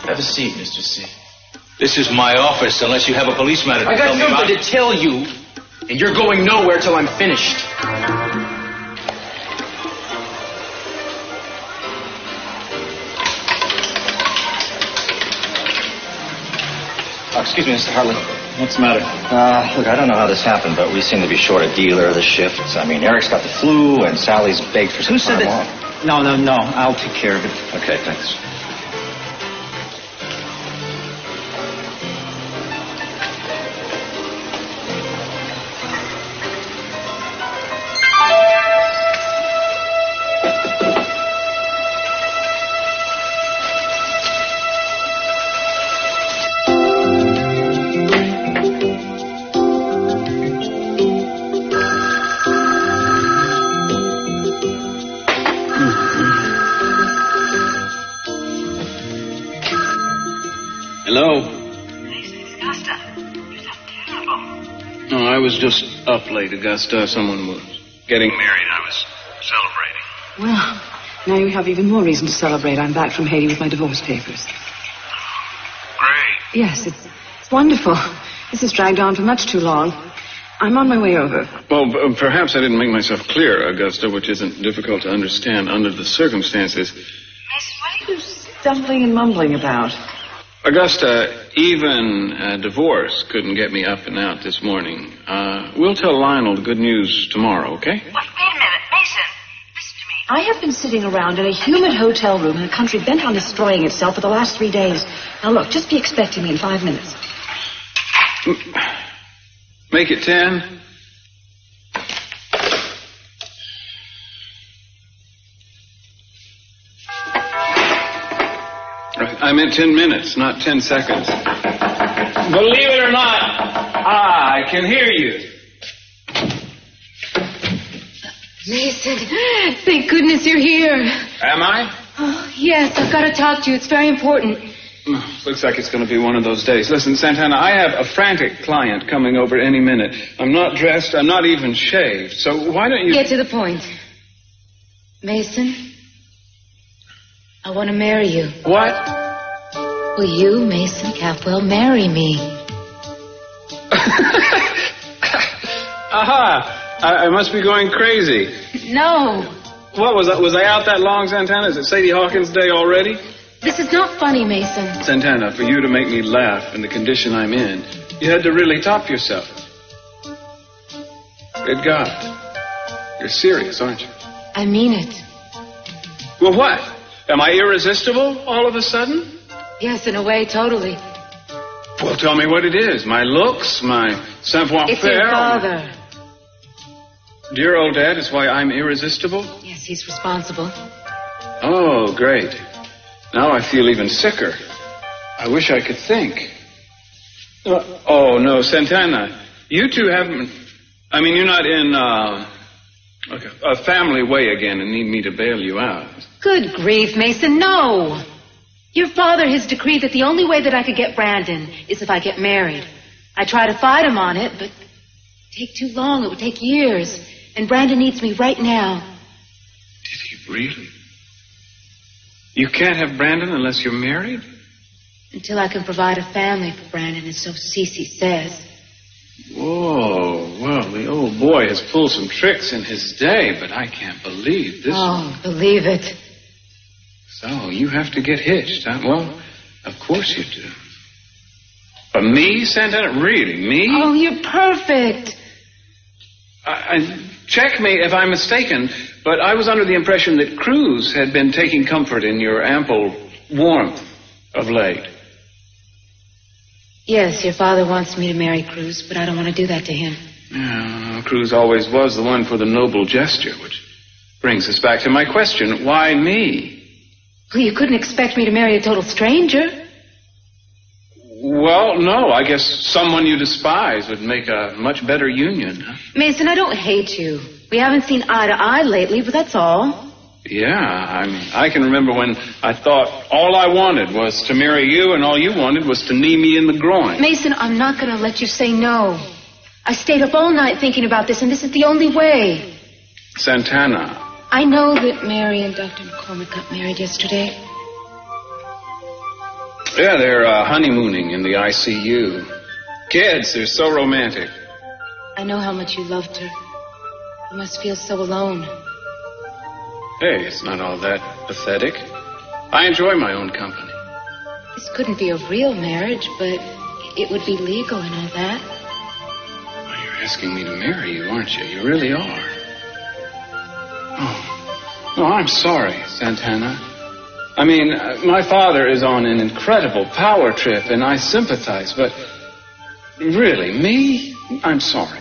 Have a seat, Mr. C. This is my office, unless you have a police matter to I tell got me about. something to tell you, and you're going nowhere till I'm finished. Excuse me, Mr. Hartley. What's the matter? Look, I don't know how this happened, but we seem to be short a dealer of the shifts. I mean, Eric's got the flu, and Sally's begged for some time off. No. I'll take care of it. Okay, thanks. I was just up late, Augusta. Someone was getting married. I was celebrating. Well, now you have even more reason to celebrate. I'm back from Haiti with my divorce papers. Great. Yes, it's wonderful. This has dragged on for much too long. I'm on my way over. Well, perhaps I didn't make myself clear, Augusta, which isn't difficult to understand under the circumstances. Miss, what are you stumbling and mumbling about? Augusta, even a divorce couldn't get me up and out this morning. We'll tell Lionel the good news tomorrow, okay? Wait a minute, Mason. Listen to me. I have been sitting around in a humid hotel room in a country bent on destroying itself for the last 3 days. Now, look, just be expecting me in 5 minutes. Make it 10. I meant 10 minutes, not 10 seconds. Believe it or not, I can hear you. Mason, thank goodness you're here. Am I? Oh, yes, I've got to talk to you. It's very important. Looks like it's going to be one of those days. Listen, Santana, I have a frantic client coming over any minute. I'm not dressed. I'm not even shaved. So why don't you... Get to the point. Mason, I want to marry you. What? Will you, Mason Capwell, marry me? Aha! I must be going crazy. No. What, was I out that long, Santana? Is it Sadie Hawkins' day already? This is not funny, Mason. Santana, for you to make me laugh in the condition I'm in, you had to really top yourself. Good God. You're serious, aren't you? I mean it. Well, what? Am I irresistible all of a sudden? Yes, in a way, totally. Well, tell me what it is. My looks, my savoir-faire. It's your father. Dear old Dad is why I'm irresistible? Yes, he's responsible. Oh, great. Now I feel even sicker. I wish I could think. Oh, no, Santana. You two haven't... I mean, you're not in a family way again and need me to bail you out. Good grief, Mason, no. Your father has decreed that the only way that I could get Brandon is if I get married. I try to fight him on it, but it would take too long. It would take years. And Brandon needs me right now. Did he really? You can't have Brandon unless you're married? Until I can provide a family for Brandon, as so Cece says. Whoa, well, the old boy has pulled some tricks in his day, but I can't believe this. Oh, believe it. So, you have to get hitched, huh? Well, of course you do. But me, Santana? Really, me? Oh, you're perfect. Check me if I'm mistaken, but I was under the impression that Cruz had been taking comfort in your ample warmth of late. Yes, your father wants me to marry Cruz, but I don't want to do that to him. Yeah, Cruz always was the one for the noble gesture, which brings us back to my question. Why me? Well, you couldn't expect me to marry a total stranger. Well, no, I guess someone you despise would make a much better union. Huh? Mason, I don't hate you. We haven't seen eye to eye lately, but that's all. Yeah, I mean, I can remember when I thought all I wanted was to marry you and all you wanted was to knee me in the groin. Mason, I'm not going to let you say no. I stayed up all night thinking about this, and this is the only way. Santana. I know that Mary and Dr. McCormick got married yesterday. Yeah, they're honeymooning in the ICU. Kids, they're so romantic. I know how much you loved her. You must feel so alone. Hey, it's not all that pathetic. I enjoy my own company. This couldn't be a real marriage, but it would be legal and all that. Well, you're asking me to marry you, aren't you? You really are. Oh, no, I'm sorry, Santana. I mean, my father is on an incredible power trip, and I sympathize, but really, me? I'm sorry.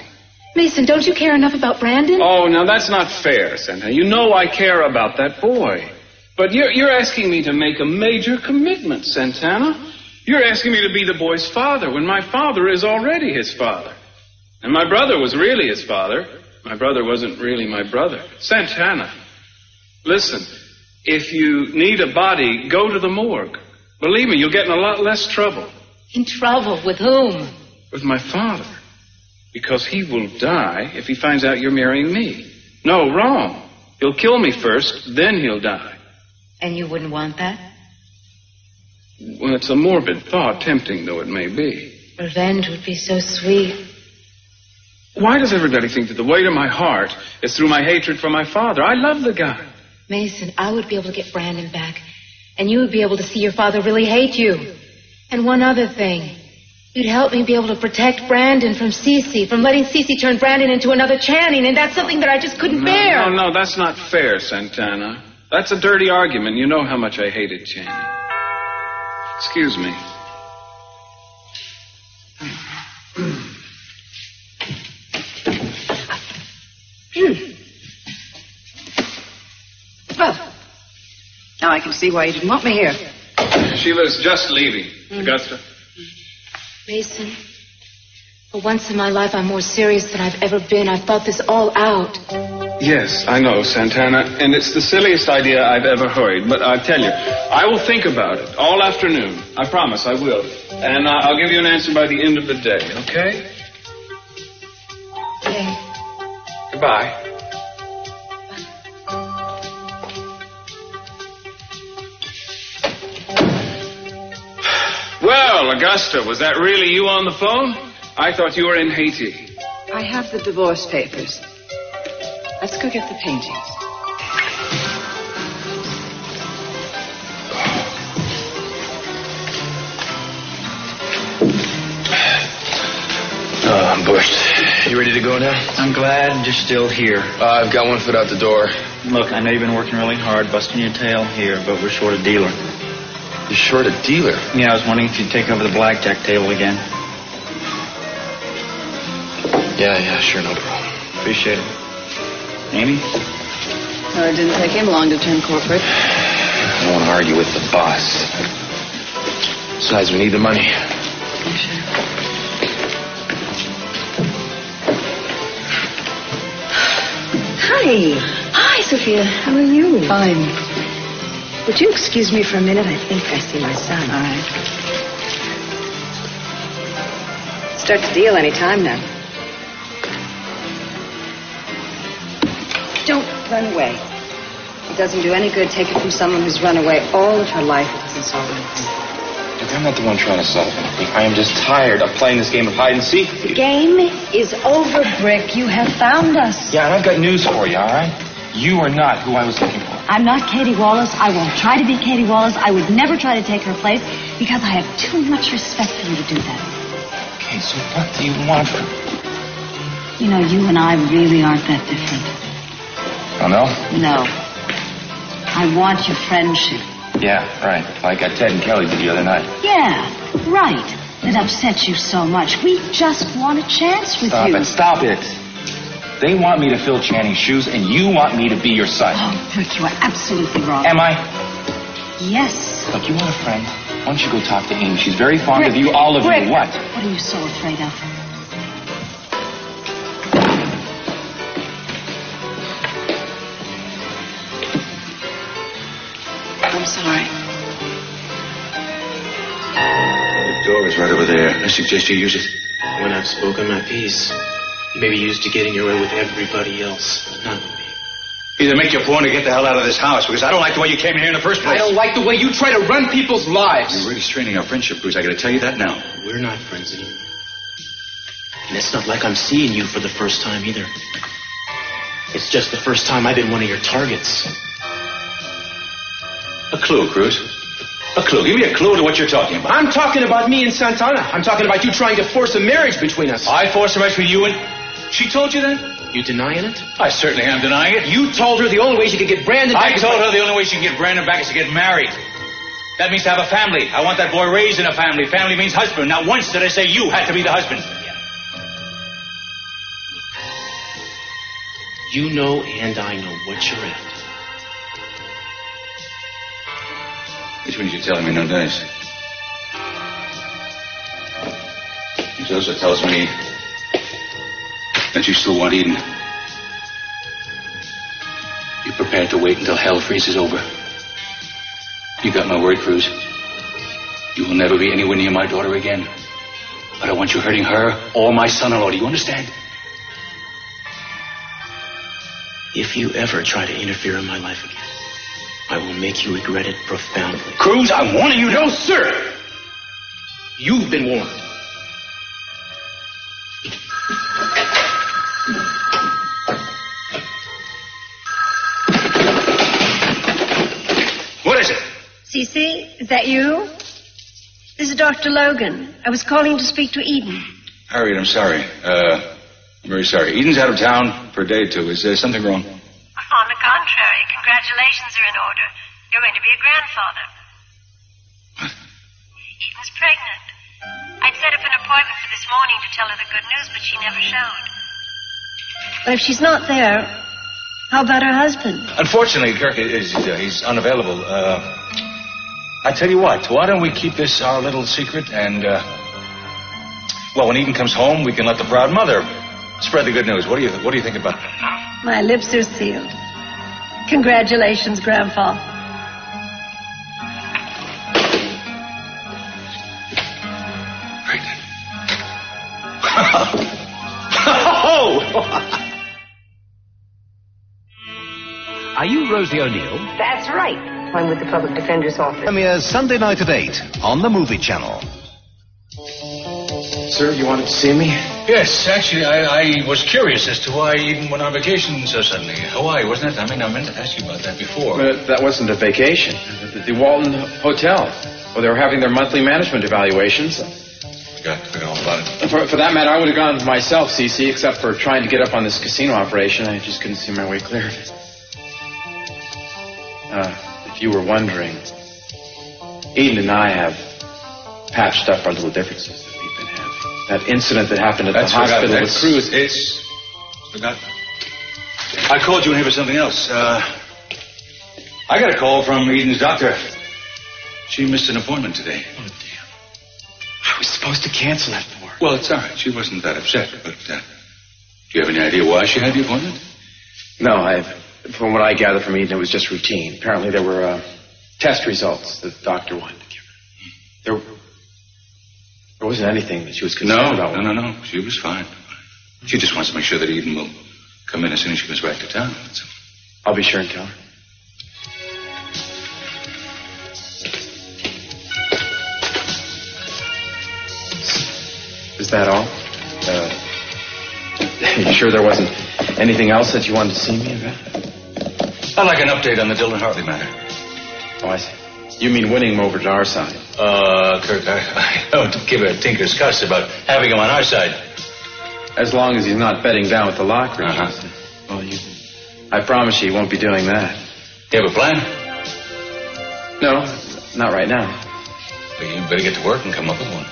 Mason, don't you care enough about Brandon? Oh, now that's not fair, Santana. You know I care about that boy. But you're asking me to make a major commitment, Santana. You're asking me to be the boy's father when my father is already his father. And my brother was really his father. My brother wasn't really my brother. Santana, listen, if you need a body, go to the morgue. Believe me, you'll get in a lot less trouble. In trouble? With whom? With my father. Because he will die if he finds out you're marrying me. No, wrong. He'll kill me first, then he'll die. And you wouldn't want that? Well, it's a morbid thought, tempting though it may be. Revenge would be so sweet. Why does everybody think that the weight of my heart is through my hatred for my father? I love the guy. Mason, I would be able to get Brandon back. And you would be able to see your father really hate you. And one other thing. You'd help me be able to protect Brandon from Cece, from letting Cece turn Brandon into another Channing, and that's something that I just couldn't bear. No, that's not fair, Santana. That's a dirty argument. You know how much I hated Channing. Excuse me. Well, now I can see why you didn't want me here. Sheila's just leaving. Augusta. Mason, for once in my life, I'm more serious than I've ever been. I've thought this all out. Yes, I know, Santana, and it's the silliest idea I've ever heard. But I tell you, I will think about it all afternoon. I promise I will. And I'll give you an answer by the end of the day, okay? Okay. Goodbye. Well, Augusta, was that really you on the phone? I thought you were in Haiti. I have the divorce papers. Let's go get the paintings. Oh, I'm bushed. You ready to go now? I'm glad you're still here. I've got one foot out the door. Look, I know you've been working really hard, busting your tail here, but we're short a dealer. You're short a dealer? Yeah, I was wondering if you'd take over the blackjack table again. Yeah, sure, no problem. Appreciate it. Amy? No, it didn't take him long to turn corporate. I don't want to argue with the boss. Besides, we need the money. Sure. Hi, Sophia. How are you? Fine. Would you excuse me for a minute? I think I see my son. All right. Start the deal any time now. Don't run away. It doesn't do any good taking from someone who's run away all of her life. It doesn't solve anything. Look, I'm not the one trying to solve anything. I am just tired of playing this game of hide and seek. The game is over, Brick. You have found us. Yeah, and I've got news for you, all right? You are not who I was looking for. I'm not Katie Wallace. I won't try to be Katie Wallace. I would never try to take her place because I have too much respect for you to do that. Okay, so what do you want from me? You know, you and I really aren't that different. Oh, no? No. I want your friendship. Yeah, right. Like Ted and Kelly did the other night. Yeah, right. It upsets you so much. We just want a chance with you. Stop it. They want me to fill Channing's shoes, and you want me to be your son. Oh, Brick, you are absolutely wrong. Am I? Yes. Look, you want a friend? Why don't you go talk to Amy? She's very fond Brick, of you, all of Brick. you. What? What are you so afraid of? I'm sorry. The door is right over there. I suggest you use it. When I've spoken my piece, you may be used to getting your way with everybody else, but not with me. Either make your point or get the hell out of this house, because I don't like the way you came in here in the first place. I don't like the way you try to run people's lives. You're really straining our friendship, Cruz. I gotta tell you that now. We're not friends anymore. And it's not like I'm seeing you for the first time either. It's just the first time I've been one of your targets. A clue, Cruz. A clue. Give me a clue to what you're talking about. I'm talking about me and Santana. I'm talking about you trying to force a marriage between us. I forced a marriage between you and... She told you that? You denying it? I certainly am denying it. You told her the only way she could get Brandon back... I told her the only way she can get Brandon back is to get married. That means to have a family. I want that boy raised in a family. Family means husband. Not once did I say you had to be the husband. You know and I know what you're at. Which means you're telling me no dice. It also tells me that you still want Eden. You're prepared to wait until hell freezes over. You got my word, Cruz. You will never be anywhere near my daughter again. I don't want you hurting her or my son-in-law. Do you understand? If you ever try to interfere in my life again, I will make you regret it profoundly. Cruz, I'm warning you. No, sir! You've been warned. What is it? Cece, is that you? This is Dr. Logan. I was calling to speak to Eden. Harriet, I'm sorry. I'm very sorry. Eden's out of town for a day or two. Is there something wrong? On the contrary, congratulations are in order. You're going to be a grandfather. What? Eden's pregnant. I'd set up an appointment for this morning to tell her the good news, but she never showed. Well, if she's not there, how about her husband? Unfortunately, Kirk, he's unavailable. I tell you what, why don't we keep this our little secret and, well, when Eden comes home, we can let the proud mother spread the good news. What do you think about it? My lips are sealed. Congratulations, Grandpa. Pregnant. Are you Rosie O'Neill? That's right. I'm with the Public Defender's Office. Premieres Sunday night at 8 on the Movie Channel. Sir, you wanted to see me? Yes, actually, I was curious as to why Eden went on vacation so suddenly. Hawaii, wasn't it? I meant to ask you about that before. But that wasn't a vacation. The Walton Hotel. Well, they were having their monthly management evaluations. Forgot all about it. For that matter, I would have gone myself, CC, except for trying to get up on this casino operation. I just couldn't see my way clear. If you were wondering, Eden and I have patched up our little differences that we've been having. That incident that happened at the hospital with Cruz. It's forgotten. I called you in here for something else. I got a call from Eden's doctor. She missed an appointment today. Oh, damn. I was supposed to cancel it for her. Well, it's all right. She wasn't that upset. But do you have any idea why she had the appointment? No, from what I gathered from Eden, it was just routine. Apparently there were test results that the doctor wanted to give her. There wasn't anything that she was concerned about. No. She was fine. She just wants to make sure that Eden will come in as soon as she goes back to town. That's all. I'll be sure and tell her. Is that all? You sure there wasn't anything else that you wanted to see me about? I'd like an update on the Dylan Hartley matter. Oh, I see. You mean winning him over to our side? Kirk, I don't give a tinker's cuss about having him on our side. As long as he's not bedding down with the Lockridge. Uh-huh. Well, I promise you he won't be doing that. You have a plan? No, not right now. Well, you better get to work and come up with one.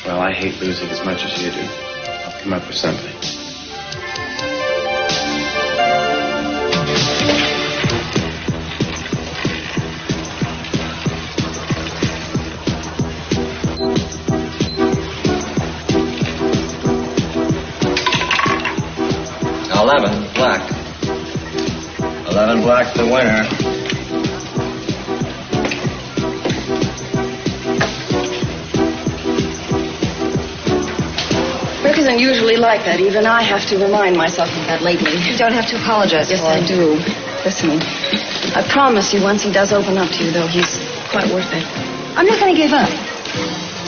Well, I hate losing as much as you do. I'll come up with something. Black. 11 black, the winner. isn't usually like that. Even I have to remind myself of that lately. You don't have to apologize. Yes, I do. Listen, I promise you once he does open up to you, though, he's quite worth it. I'm not going to give up.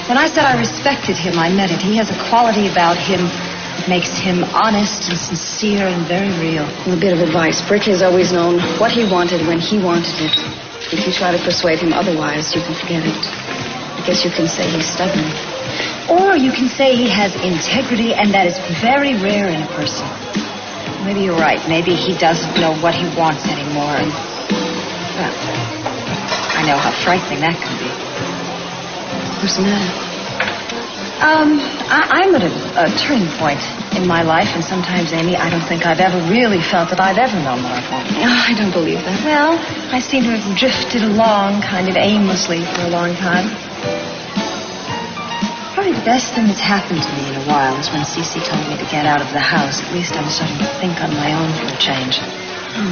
When I said I respected him, I meant it. He has a quality about him that makes him honest and sincere and very real. A bit of advice. Brick has always known what he wanted when he wanted it. If you try to persuade him otherwise, you can forget it. I guess you can say he's stubborn. Or you can say he has integrity, and that is very rare in a person. Maybe you're right. Maybe he doesn't know what he wants anymore. And, well, I know how frightening that can be. What's the matter? I'm at a turning point in my life, and sometimes, Amy, I don't think I've ever really felt that I've ever known what I wanted. Oh, I don't believe that. Well, I seem to have drifted along kind of aimlessly for a long time. Probably the best thing that's happened to me in a while is when Cece told me to get out of the house. At least I'm starting to think on my own for a change.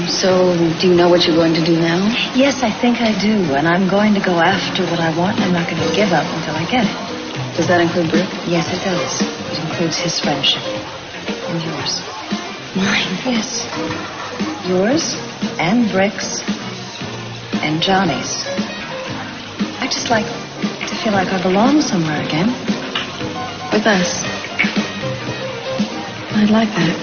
So, do you know what you're going to do now? Yes, I think I do. And I'm going to go after what I want. I'm not going to give up until I get it. Does that include Brick? Yes, it does. It includes his friendship. And yours. Mine? Yes. Yours and Brick's and Johnny's. I just like to feel like I belong somewhere again. With us. I'd like that.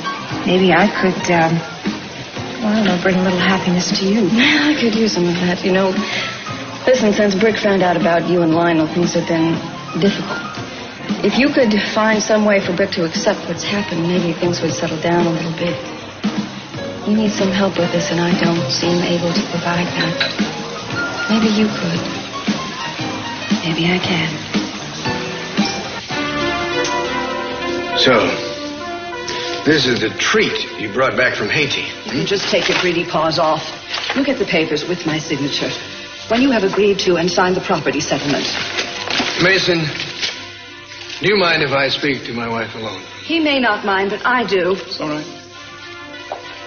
Maybe I could, well, I don't know, bring a little happiness to you. Yeah, I could use some of that. You know, listen, since Brick found out about you and Lionel, things have been difficult. If you could find some way for Brick to accept what's happened, maybe things would settle down a little bit. You need some help with this, and I don't seem able to provide that. Maybe you could. Maybe I can. So, this is the treat you brought back from Haiti. You can just take your greedy paws off. You get the papers with my signature. When you have agreed to and signed the property settlement. Mason, do you mind if I speak to my wife alone? He may not mind, but I do. It's all right.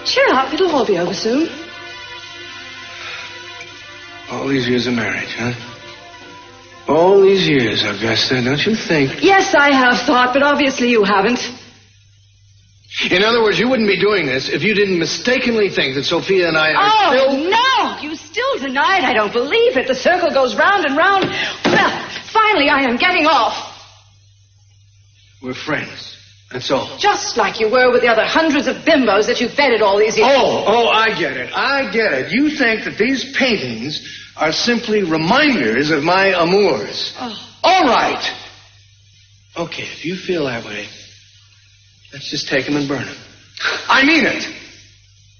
Cheer up. It'll all be over soon. All these years of marriage, huh? All these years, Augusta, don't you think? Yes, I have thought, but obviously you haven't. In other words, you wouldn't be doing this if you didn't mistakenly think that Sophia and I are still... Oh, no! You still deny it. I don't believe it. The circle goes round and round. Well, finally I am getting off. We're friends. That's all. Just like you were with the other hundreds of bimbos that you feted all these years. Oh, I get it. I get it. You think that these paintings are simply reminders of my amours. Oh. All right. Okay, if you feel that way, let's just take them and burn them. I mean it.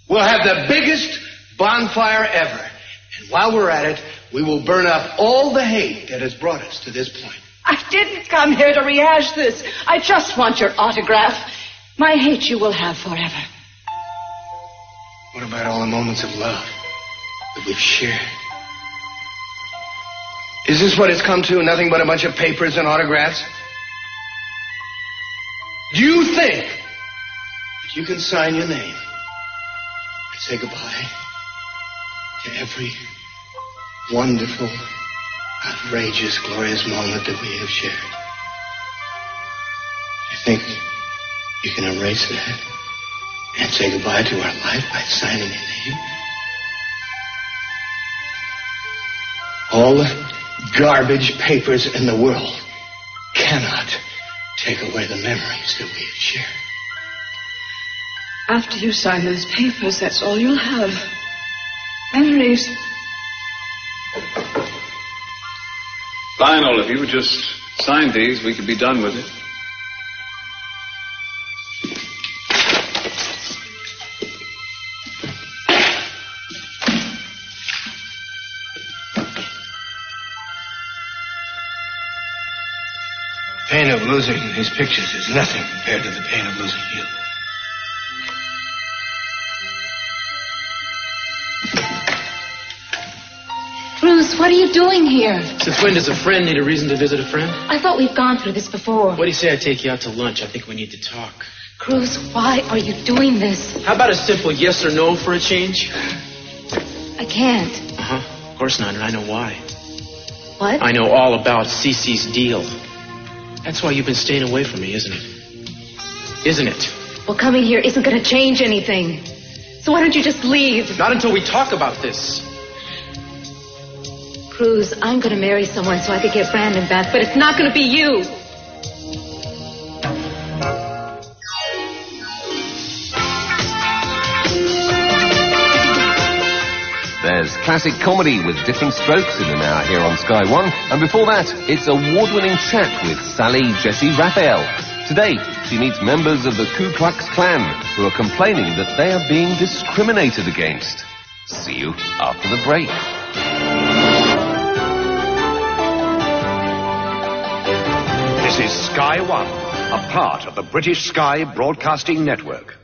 We'll have the biggest bonfire ever. And while we're at it, we will burn up all the hate that has brought us to this point. I didn't come here to rehash this. I just want your autograph. My hate you will have forever. What about all the moments of love that we've shared? Is this what it's come to? Nothing but a bunch of papers and autographs? Do you think that you can sign your name and say goodbye to every wonderful, outrageous, glorious moment that we have shared? You think you can erase that and say goodbye to our life by signing your name? All the garbage papers in the world cannot take away the memories that we have shared. After you sign those papers, that's all you'll have. Memories. Lionel, if you would just sign these, we could be done with it. The pain of losing these pictures is nothing compared to the pain of losing you. Bruce, what are you doing here? Since when does a friend need a reason to visit a friend? I thought we'd gone through this before. What do you say I take you out to lunch? I think we need to talk. Bruce, why are you doing this? How about a simple yes or no for a change? I can't. Uh-huh. Of course not, and I know why. What? I know all about Cece's deal. That's why you've been staying away from me, isn't it? isn't it? Well, coming here isn't going to change anything. So why don't you just leave? Not until we talk about this. Cruz, I'm going to marry someone so I could get Brandon back, but it's not going to be you. There's classic comedy with different strokes in an hour here on Sky One. And before that, it's award-winning chat with Sally Jessie Raphael. Today, she meets members of the Ku Klux Klan who are complaining that they are being discriminated against. See you after the break. This is Sky One, a part of the British Sky Broadcasting Network.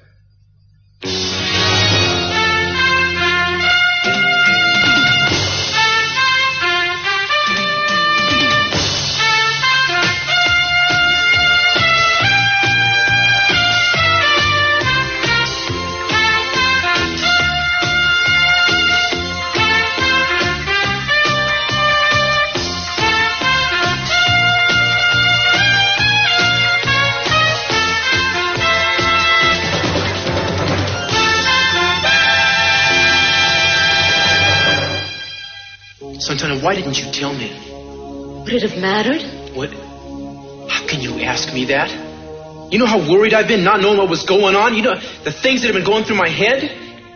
Santana, why didn't you tell me? Would it have mattered? What? How can you ask me that? You know how worried I've been not knowing what was going on? You know the things that have been going through my head?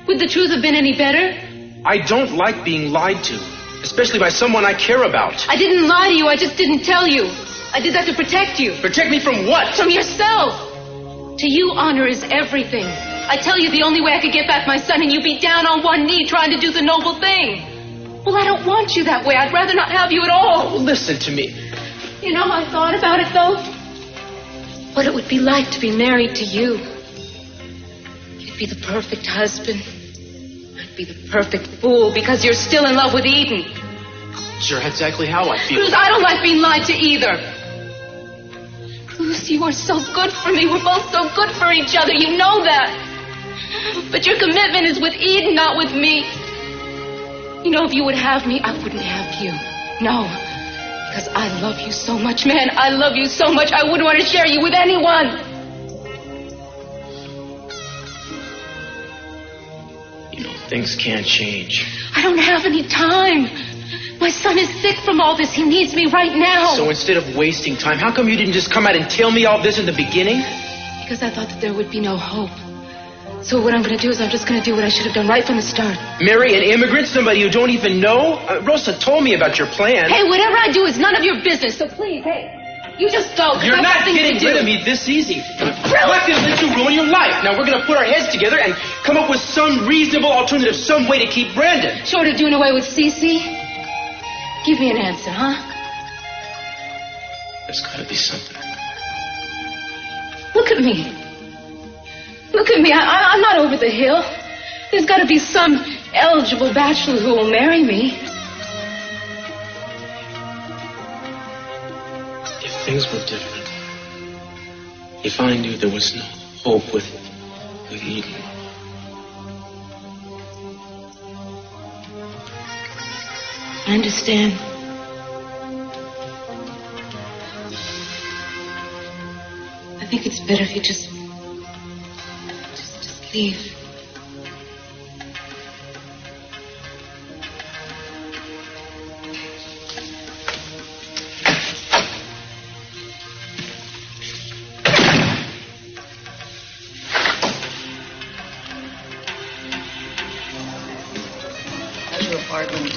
Would the truth have been any better? I don't like being lied to, especially by someone I care about. I didn't lie to you, I just didn't tell you. I did that to protect you. Protect me from what? From yourself. To you, honor is everything. I tell you the only way I could get back my son and you be down on one knee trying to do the noble thing. Well, I don't want you that way. I'd rather not have you at all. Oh, listen to me. You know, I thought about it, though. What it would be like to be married to you. You'd be the perfect husband. I'd be the perfect fool because you're still in love with Eden. Sure, that's exactly how I feel. Cruz, I don't like being lied to either. Cruz, you are so good for me. We're both so good for each other. You know that. But your commitment is with Eden, not with me. You know, if you would have me, I wouldn't have you. No. Because I love you so much, man. I love you so much, I wouldn't want to share you with anyone. You know, things can't change. I don't have any time. My son is sick from all this. He needs me right now. So instead of wasting time, how come you didn't just come out and tell me all this in the beginning? Because I thought that there would be no hope. So what I'm going to do is I'm just going to do what I should have done right from the start. Marry an immigrant, somebody you don't even know? Rosa told me about your plan. Hey, whatever I do is none of your business, so please, hey, you just go. You're not getting rid of me this easy. I'm not going to let you ruin your life. Now we're going to put our heads together and come up with some reasonable alternative, some way to keep Brandon. Short of doing away with Cece? Give me an answer, huh? There's got to be something. Look at me. Look at me. I'm not over the hill. There's got to be some eligible bachelor who will marry me. If things were different, if I knew there was no hope with Eden, I understand. I think it's better if you just leave. How's your apartment?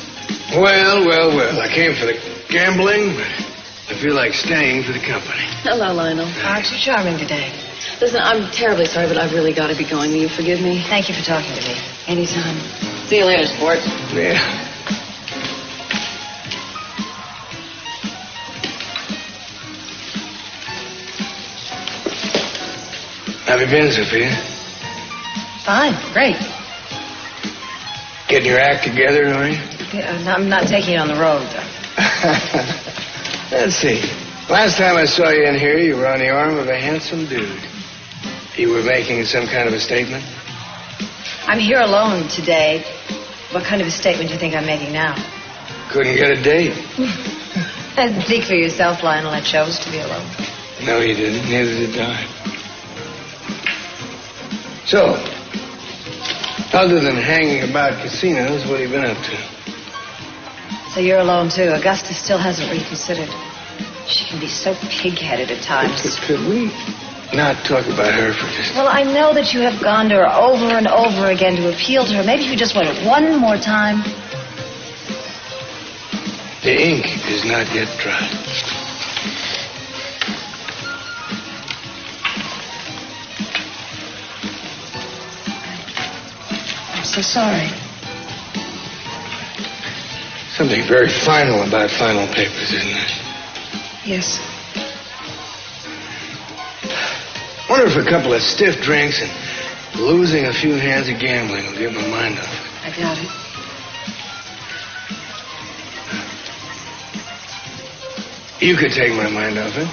Well. I came for the gambling, but I feel like staying for the company. Hello, Lionel. Aren't you charming today? Listen, I'm terribly sorry, but I've really got to be going. Will you forgive me? Thank you for talking to me. Anytime. See you later, sport. Yeah. How have you been, Sophia? Fine, great. Getting your act together, are you? Yeah, I'm not taking it on the road, though. Let's see. Last time I saw you in here, you were on the arm of a handsome dude. You were making some kind of a statement? I'm here alone today. What kind of a statement do you think I'm making now? Couldn't get a date. Speak for yourself, Lionel. I chose to be alone. No, you didn't. Neither did I. So, other than hanging about casinos, what have you been up to? So you're alone, too. Augusta still hasn't reconsidered. She can be so pig-headed at times. Could we not talk about her for just... Well, I know that you have gone to her over and over again to appeal to her. Maybe if you just want it one more time. The ink is not yet dry. I'm so sorry. Something very final about final papers, isn't it? Yes. Wonder if a couple of stiff drinks and losing a few hands of gambling will get my mind off it. I doubt it. You could take my mind off it.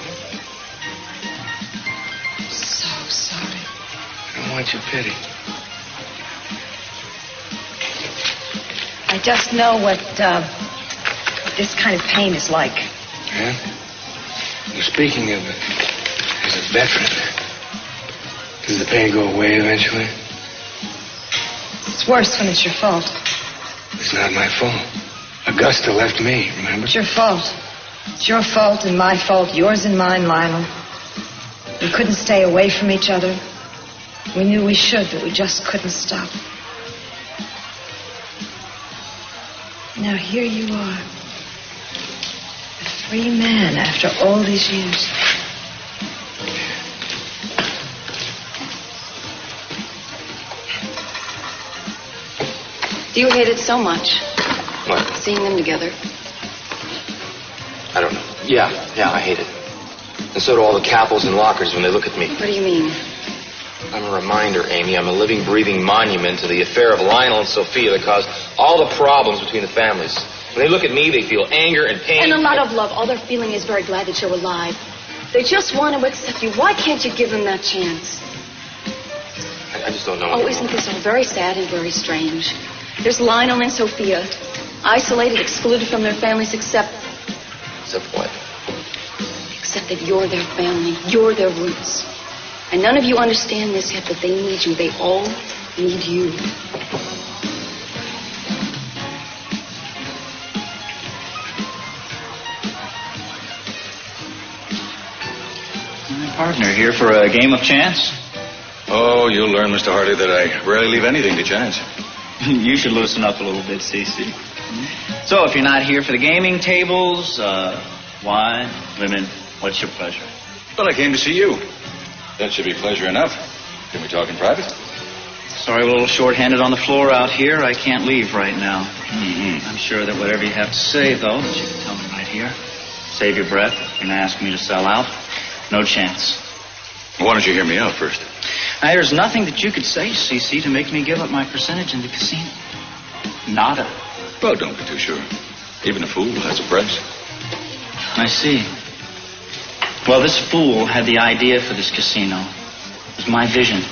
I'm so sorry. I don't want your pity. I just know what this kind of pain is like. Yeah? Well, speaking of it, as a veteran, does the pain go away eventually? It's worse when it's your fault. It's not my fault. Augusta left me, remember? It's your fault. It's your fault and my fault, yours and mine, Lionel. We couldn't stay away from each other. We knew we should, but we just couldn't stop. Now here you are. A free man after all these years. Do you hate it so much? What? Seeing them together? I don't know. Yeah, I hate it. And so do all the capels and lockers when they look at me. What do you mean? I'm a reminder, Amy. I'm a living, breathing monument to the affair of Lionel and Sophia that caused all the problems between the families. When they look at me, they feel anger and pain. And a lot of love. All they're feeling is very glad that you're alive. They just want to accept you. Why can't you give them that chance? I just don't know. Oh, isn't this all very sad and very strange? There's Lionel and Sophia, isolated, excluded from their families, except what? Except that you're their family. You're their roots. And none of you understand this yet, but they need you. They all need you. My partner here for a game of chance? Oh, you'll learn, Mr. Hardy, that I rarely leave anything to chance. You should loosen up a little bit, Cece. So, if you're not here for the gaming tables, wine, women, what's your pleasure? Well, I came to see you. That should be pleasure enough. Can we talk in private? Sorry, we're a little short-handed on the floor out here. I can't leave right now. Mm-hmm. I'm sure that whatever you have to say, though, that you can tell me right here. Save your breath. You're going to ask me to sell out. No chance. Why don't you hear me out first? Now, there's nothing that you could say, Cece, to make me give up my percentage in the casino. Nada. Well, don't be too sure. Even a fool has a price. I see. Well, this fool had the idea for this casino. It was my vision.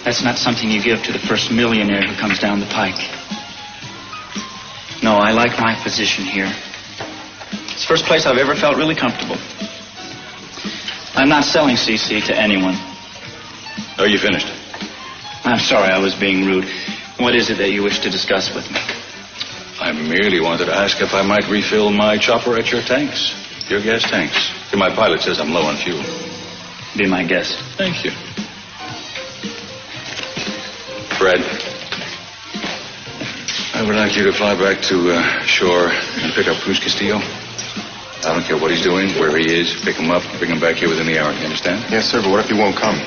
That's not something you give to the first millionaire who comes down the pike. No, I like my position here. It's the first place I've ever felt really comfortable. I'm not selling CC to anyone. Are you finished? I'm sorry, I was being rude. What is it that you wish to discuss with me? I merely wanted to ask if I might refill my chopper at your tanks. Your gas tanks. My pilot says I'm low on fuel. Be my guest. Thank you. Fred, I would like you to fly back to shore and pick up Cruz Castillo. I don't care what he's doing, where he is. Pick him up, bring him back here within the hour. You understand? Yes, sir, but what if he won't come?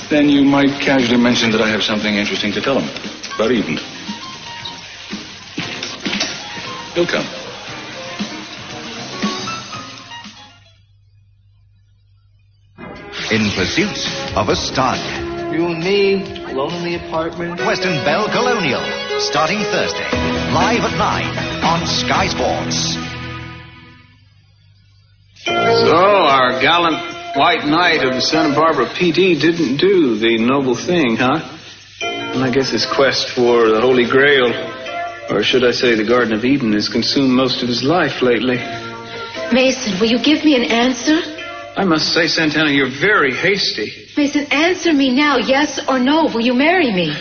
Then you might casually mention that I have something interesting to tell him. About Eden. He'll come. In pursuit of a stud. You and me, alone in the apartment. Western Bell Colonial, starting Thursday, live at 9 on Sky Sports. So, our gallant white knight of Santa Barbara PD didn't do the noble thing, huh? And I guess his quest for the Holy Grail, or should I say the Garden of Eden, has consumed most of his life lately. Mason, will you give me an answer? I must say, Santana, you're very hasty. Mason, answer me now, yes or no. Will you marry me?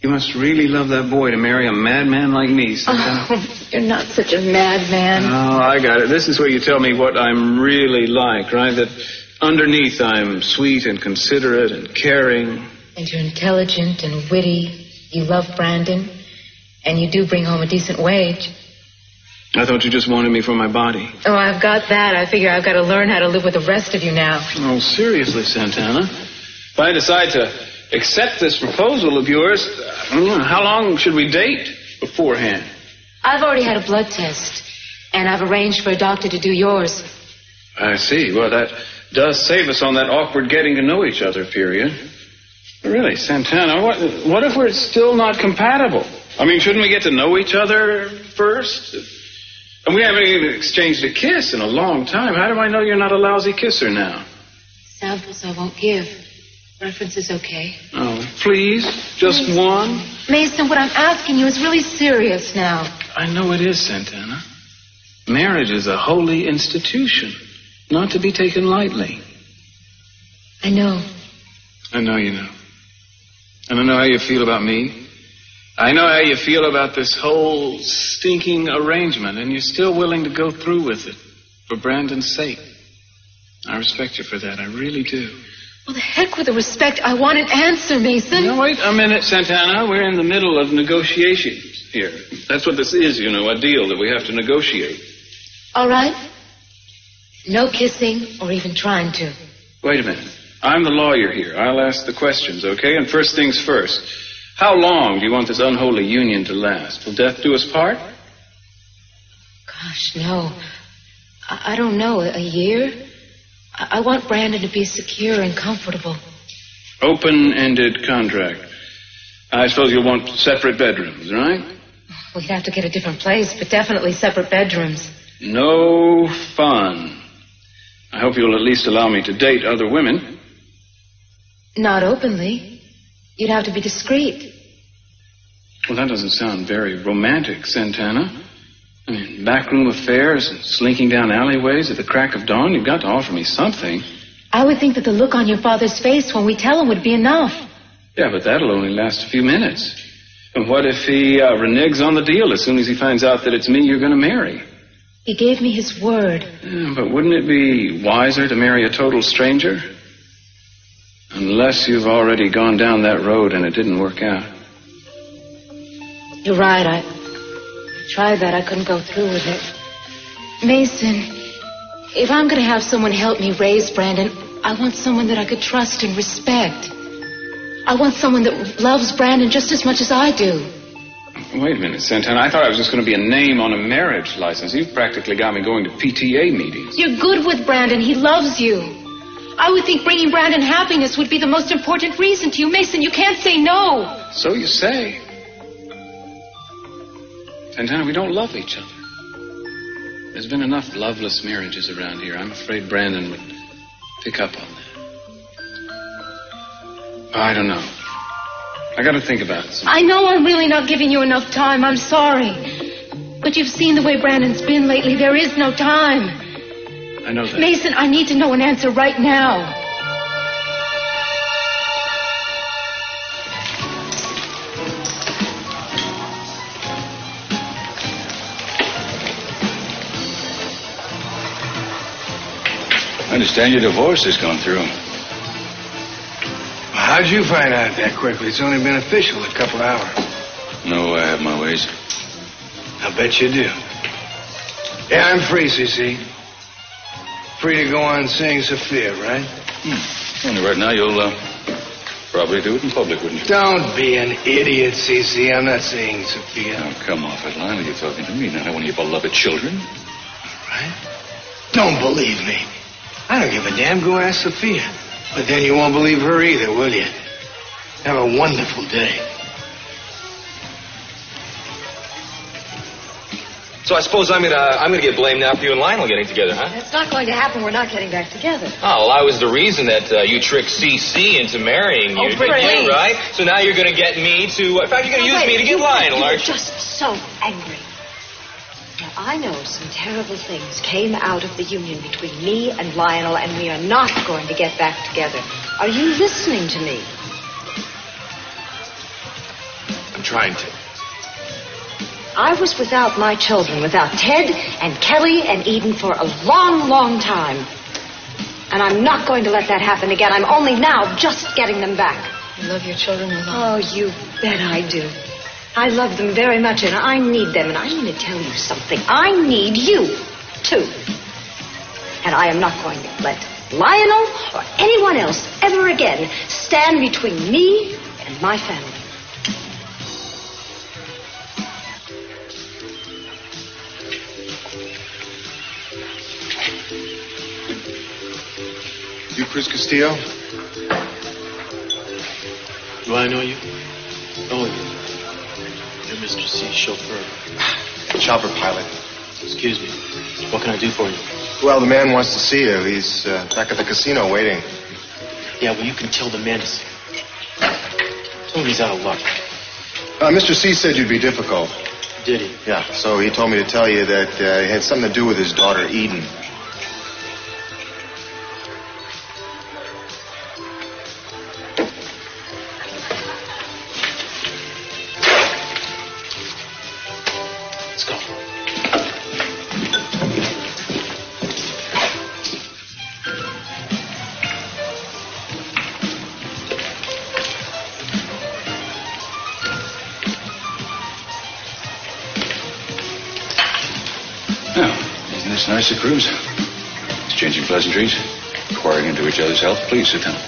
You must really love that boy to marry a madman like me, Santana. Oh, you're not such a madman. Oh, I got it. This is where you tell me what I'm really like, right? That underneath I'm sweet and considerate and caring. And you're intelligent and witty. You love Brandon. And you do bring home a decent wage. I thought you just wanted me for my body. Oh, I've got that. I figure I've got to learn how to live with the rest of you now. Oh, seriously, Santana. If I decide to accept this proposal of yours, how long should we date beforehand? I've already had a blood test. And I've arranged for a doctor to do yours. I see. Well, that does save us on that awkward getting to know each other period. Really, Santana, what if we're still not compatible? I mean, shouldn't we get to know each other first? And we haven't even exchanged a kiss in a long time. How do I know you're not a lousy kisser now? Samples I won't give. References okay. Oh, please? Just Mason. One? Mason, what I'm asking you is really serious now. I know it is, Santana. Marriage is a holy institution, not to be taken lightly. I know. I know you know. And I know how you feel about me. I know how you feel about this whole stinking arrangement, and you're still willing to go through with it for Brandon's sake. I respect you for that. I really do. Well, the heck with the respect. I want an answer, Mason. No, wait a minute, Santana. We're in the middle of negotiations here. That's what this is, you know, a deal that we have to negotiate. All right. No kissing or even trying to. Wait a minute. I'm the lawyer here. I'll ask the questions, okay? And first things first. How long do you want this unholy union to last? Will death do us part? Gosh, no. I don't know. A year? I want Brandon to be secure and comfortable. Open-ended contract. I suppose you'll want separate bedrooms, right? We'd have to get a different place, but definitely separate bedrooms. No fun. I hope you'll at least allow me to date other women. Not openly. You'd have to be discreet. Well, that doesn't sound very romantic, Santana. I mean, backroom affairs and slinking down alleyways at the crack of dawn. You've got to offer me something. I would think that the look on your father's face when we tell him would be enough. Yeah, but that'll only last a few minutes. And what if he reneges on the deal as soon as he finds out that it's me you're going to marry? He gave me his word. Yeah, but wouldn't it be wiser to marry a total stranger? Unless you've already gone down that road and it didn't work out. You're right. I tried that. I couldn't go through with it. Mason, if I'm going to have someone help me raise Brandon, I want someone that I could trust and respect. I want someone that loves Brandon just as much as I do. Wait a minute, Santana. I thought I was just going to be a name on a marriage license. You've practically got me going to PTA meetings. You're good with Brandon. He loves you. I would think bringing Brandon happiness would be the most important reason to you. Mason, you can't say no. So you say. Santana, we don't love each other. There's been enough loveless marriages around here. I'm afraid Brandon would pick up on that. I don't know. I got to think about it. I know I'm really not giving you enough time. I'm sorry. But you've seen the way Brandon's been lately. There is no time. I know that. Mason, I need to know an answer right now. I understand your divorce has gone through. How'd you find out that quickly? It's only been official a couple hours. No, I have my ways. I bet you do. Yeah, I'm free, CC. Free to go on saying Sophia, right? Only right now you'll probably do it in public, wouldn't you? Don't be an idiot, CC. I'm not saying Sophia. Now, come off it, Lionel. You're talking to me, not one of your beloved children. All right. Don't believe me. I don't give a damn. Go ask Sophia. But then you won't believe her either, will you? Have a wonderful day. So I suppose I'm gonna get blamed now for you and Lionel getting together, huh? It's not going to happen. We're not getting back together. Oh, well, I was the reason that you tricked CC into marrying you. Oh, please. You, right? So now you're gonna get me to... In fact, you're gonna use me to get Lionel, aren't you? You're just so angry. Now, I know some terrible things came out of the union between me and Lionel, and we are not going to get back together. Are you listening to me? I'm trying to. I was without my children, without Ted and Kelly and Eden for a long, long time. And I'm not going to let that happen again. I'm only now just getting them back. You love your children a lot? Oh, you bet I do. I love them very much, and I need them. And I'm going to tell you something. I need you, too. And I am not going to let Lionel or anyone else ever again stand between me and my family. You Chris Castillo? Do I know you? Oh, you're Mr. C's chauffeur. Chopper pilot. Excuse me. What can I do for you? Well, the man wants to see you. He's back at the casino waiting. Yeah, well, you can tell the man to see. Tell him he's out of luck. Mr. C said you'd be difficult. Did he? Yeah, so he told me to tell you that it had something to do with his daughter, Eden. Nice to cruise. Exchanging pleasantries, inquiring into each other's health. Please sit down.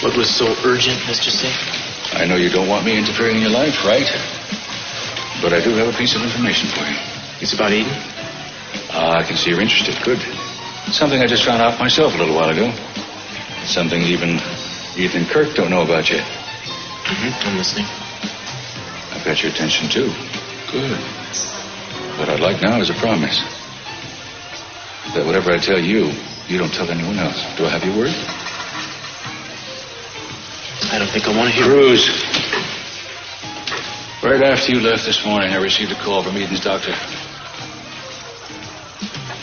What was so urgent, Mr. C? I know you don't want me interfering in your life, right? But I do have a piece of information for you. It's about Eden? I can see you're interested. Good. Something I just found out myself a little while ago. Something even Ethan Kirk don't know about yet. Mm-hmm. I'm listening. I've got your attention, too. Good. What I'd like now is a promise. That whatever I tell you, you don't tell anyone else. Do I have your word? I don't think I want to hear Cruz. Right after you left this morning, I received a call from Eden's doctor.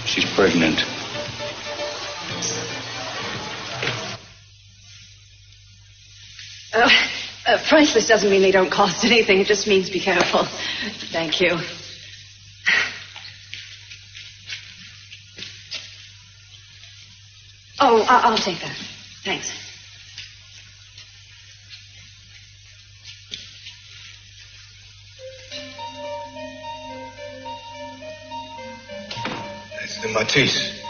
She's pregnant. Priceless doesn't mean they don't cost anything. It just means be careful. Thank you. Oh, I'll take that. Thanks. It's the Matisse.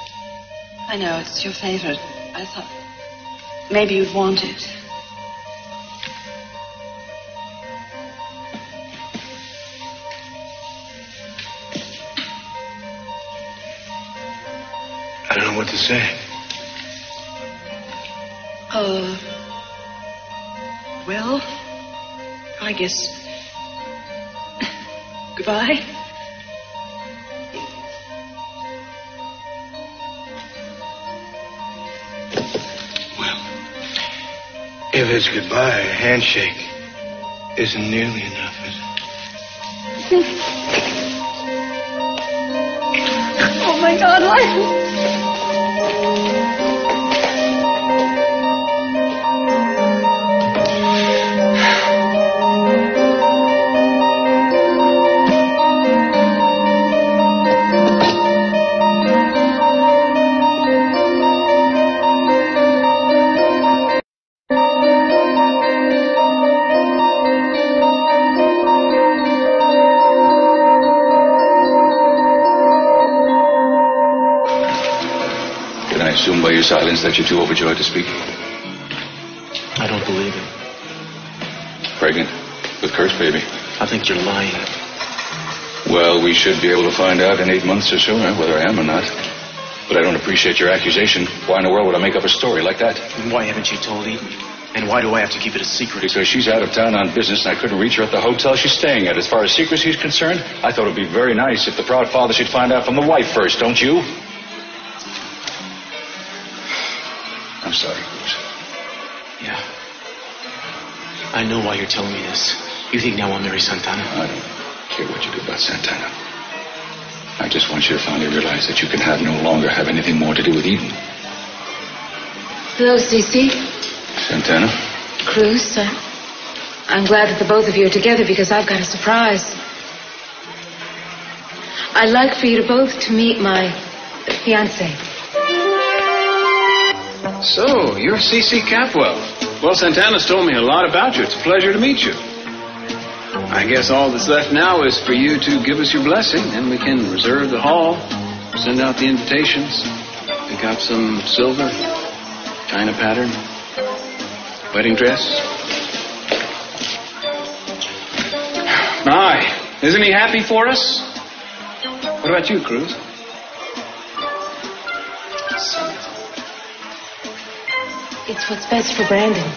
I know, it's your favorite. I thought maybe you'd want it. I don't know what to say. Well, I guess. Goodbye. Well, if it's goodbye, a handshake isn't nearly enough, is it? Oh, my God, Lionel. Assume by your silence that you're too overjoyed to speak. I don't believe it. Pregnant with Kurt's baby. I think you're lying. Well, we should be able to find out in 8 months or sooner whether I am or not. But I don't appreciate your accusation. Why in the world would I make up a story like that? And why haven't you told Eden? And why do I have to keep it a secret? Because she's out of town on business and I couldn't reach her at the hotel she's staying at. As far as secrecy is concerned, I thought it would be very nice if the proud father should find out from the wife first, don't you? I'm sorry, Bruce. Yeah. I know why you're telling me this. You think now I'll marry Santana? I don't care what you do about Santana. I just want you to finally realize that you can no longer have anything more to do with Eden. Hello, Cece. Santana? Cruz, I'm glad that the both of you are together because I've got a surprise. I'd like for you to both to meet my fiancé. So, you're C.C. Capwell. Well, Santana's told me a lot about you. It's a pleasure to meet you. I guess all that's left now is for you to give us your blessing, and we can reserve the hall, send out the invitations, pick out some silver, china pattern, wedding dress. My, isn't he happy for us? What about you, Cruz? It's what's best for Brandon.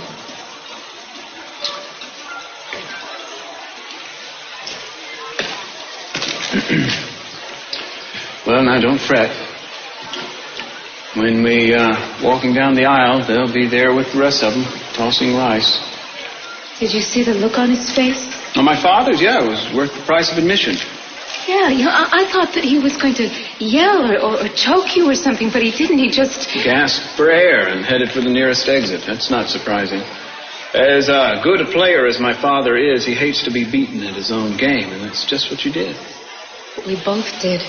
Well, now, don't fret. When we walking down the aisle, they'll be there with the rest of them, tossing rice. Did you see the look on his face? Oh, my father's, yeah, it was worth the price of admission. Yeah, I thought that he was going to yell or choke you or something, but he didn't. He just... gasped for air and headed for the nearest exit. That's not surprising. As good a player as my father is, he hates to be beaten at his own game, and that's just what you did. We both did.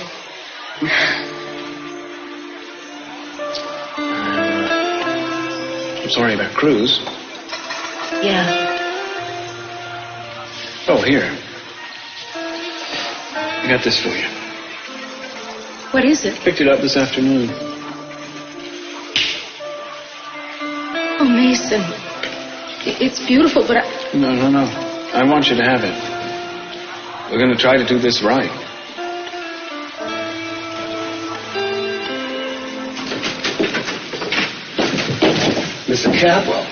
I'm sorry about Cruz. Yeah. Oh, here. I got this for you. What is it? Picked it up this afternoon. Oh, Mason. It's beautiful, but No. I want you to have it. We're going to try to do this right. Mr. Capwell,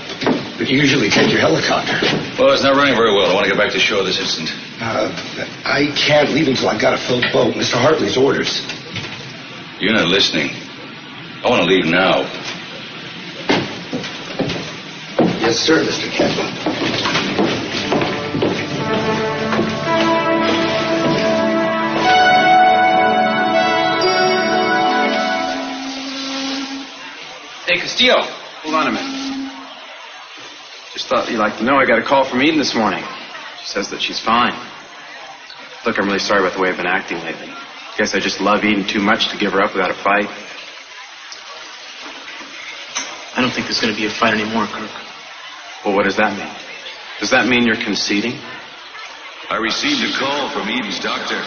we usually take your helicopter. Well, it's not running very well. I want to get back to shore this instant. I can't leave until I got a filled boat. Mr. Hartley's orders. You're not listening. I want to leave now. Yes, sir, Mr. Capwell. Hey, Castillo. Hold on a minute. Just thought you'd like to know I got a call from Eden this morning. She says that she's fine. Look, I'm really sorry about the way I've been acting lately. Guess I just love Eden too much to give her up without a fight. I don't think there's going to be a fight anymore, Kirk. Well, what does that mean? Does that mean you're conceding? I received a call from Eden's doctor.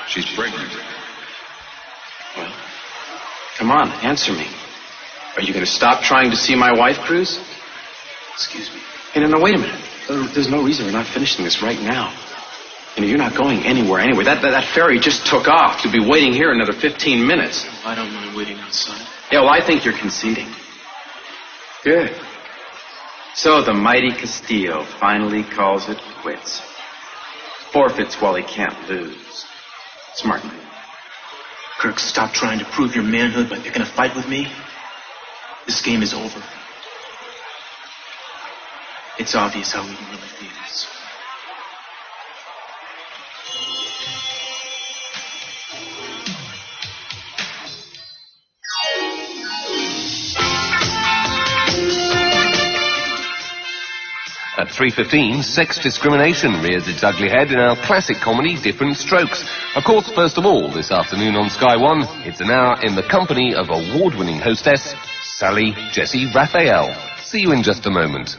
She's pregnant. Well, come on, answer me. Are you going to stop trying to see my wife, Cruz? Excuse me. Hey, no, wait a minute. There's no reason we're not finishing this right now. You know, you're not going anywhere anyway. That ferry just took off. You'll be waiting here another 15 minutes. I don't mind waiting outside. Yeah, well, I think you're conceding. Good. So the mighty Castillo finally calls it quits. Forfeits while he can't lose. Smart man. Kirk, stop trying to prove your manhood by picking a fight with me. This game is over. It's obvious how Eden really feels. At 3:15, sex discrimination rears its ugly head in our classic comedy, Different Strokes. Of course, first of all, this afternoon on Sky One, it's an hour in the company of award-winning hostess, Sally Jessie Raphael. See you in just a moment.